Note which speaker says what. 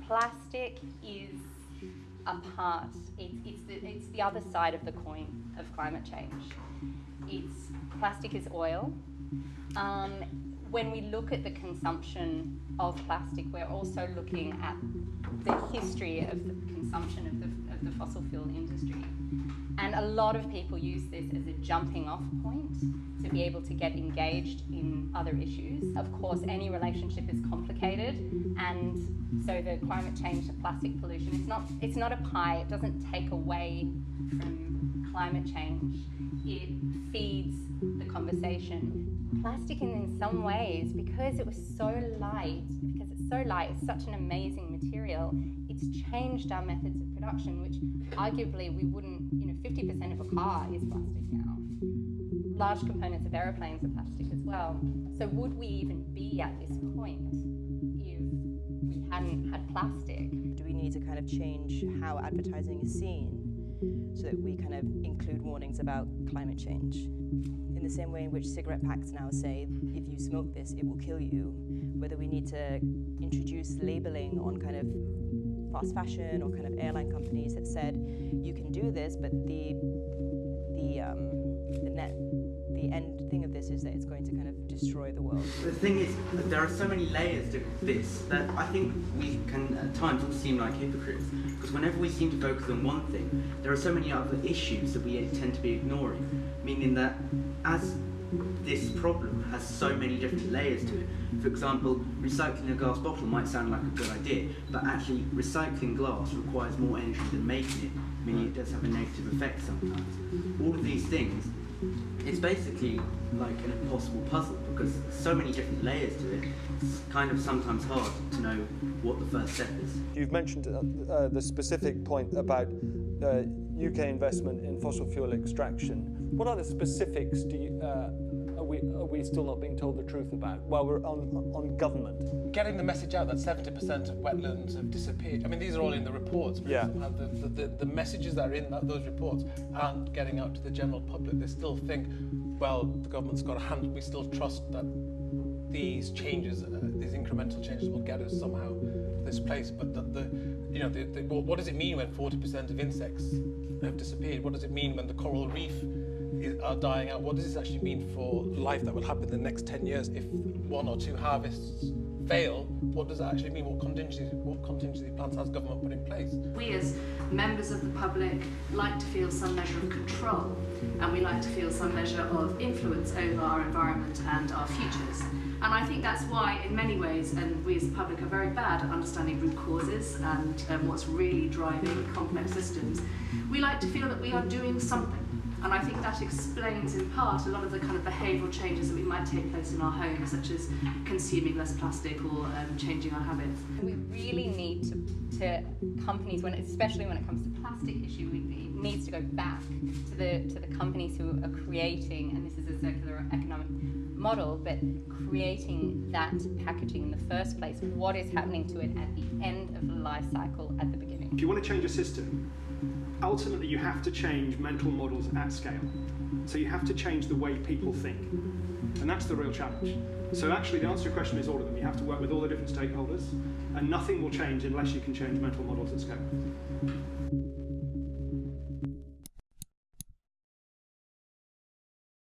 Speaker 1: Plastic is a part, it's the other side of the coin of climate change. Plastic is oil. When we look at the consumption of plastic, we're also looking at the history of the consumption of the fossil fuel industry. And a lot of people use this as a jumping off point to be able to get engaged in other issues. Of course, any relationship is complicated, and so the climate change, the plastic pollution, it's not a pie. It doesn't take away from climate change. It feeds the conversation. Plastic, in some ways, because it's so light, it's such an amazing material, it's changed our methods of production, which arguably we wouldn't, 50% of a car is plastic now. Large components of aeroplanes are plastic as well. So would we even be at this point if we hadn't had plastic?
Speaker 2: Do we need to kind of change how advertising is seen so that we kind of include warnings about climate change? In the same way in which cigarette packs now say, if you smoke this, it will kill you, whether we need to introduce labeling on kind of fast fashion or kind of airline companies that said, you can do this, but the end thing of this is that it's going to kind of destroy the world.
Speaker 3: The thing is, there are so many layers to this that I think we can at times all seem like hypocrites, because whenever we seem to focus on one thing, there are so many other issues that we tend to be ignoring, meaning that as this problem has so many different layers to it. For example, recycling a glass bottle might sound like a good idea, but actually recycling glass requires more energy than making it, meaning it does have a negative effect sometimes. All of these things, it's basically like an impossible puzzle because so many different layers to it. It's kind of sometimes hard to know what the first step is.
Speaker 4: You've mentioned the specific point about UK investment in fossil fuel extraction. What other specifics are we still not being told the truth about while we're on government?
Speaker 5: Getting the message out that 70% of wetlands have disappeared. I mean, these are all in the reports, but
Speaker 4: yeah.
Speaker 5: The messages that are in those reports aren't getting out to the general public. They still think, well, the government's got a hand. We still trust that these changes, these incremental changes, will get us somehow to this place. But what does it mean when 40% of insects have disappeared? What does it mean when the coral reef are dying out? What does this actually mean for life that will happen in the next 10 years? If 1 or 2 harvests fail, what does that actually mean? What contingency plans has government put in place?
Speaker 6: We as members of the public like to feel some measure of control, and we like to feel some measure of influence over our environment and our futures. And I think that's why, in many ways, and we as the public are very bad at understanding root causes and what's really driving complex systems, we like to feel that we are doing something. And I think that explains in part a lot of the kind of behavioural changes that we might take place in our homes, such as consuming less plastic or changing our habits.
Speaker 1: We really need to companies, especially when it comes to plastic issue, it needs to go back to the companies who are creating, and this is a circular economic model, but creating that packaging in the first place. What is happening to it at the end of the life cycle at the beginning?
Speaker 7: If you want to change a system, ultimately you have to change mental models at scale. So you have to change the way people think. And that's the real challenge. So actually the answer to your question is all of them. You have to work with all the different stakeholders, and nothing will change unless you can change mental models at scale.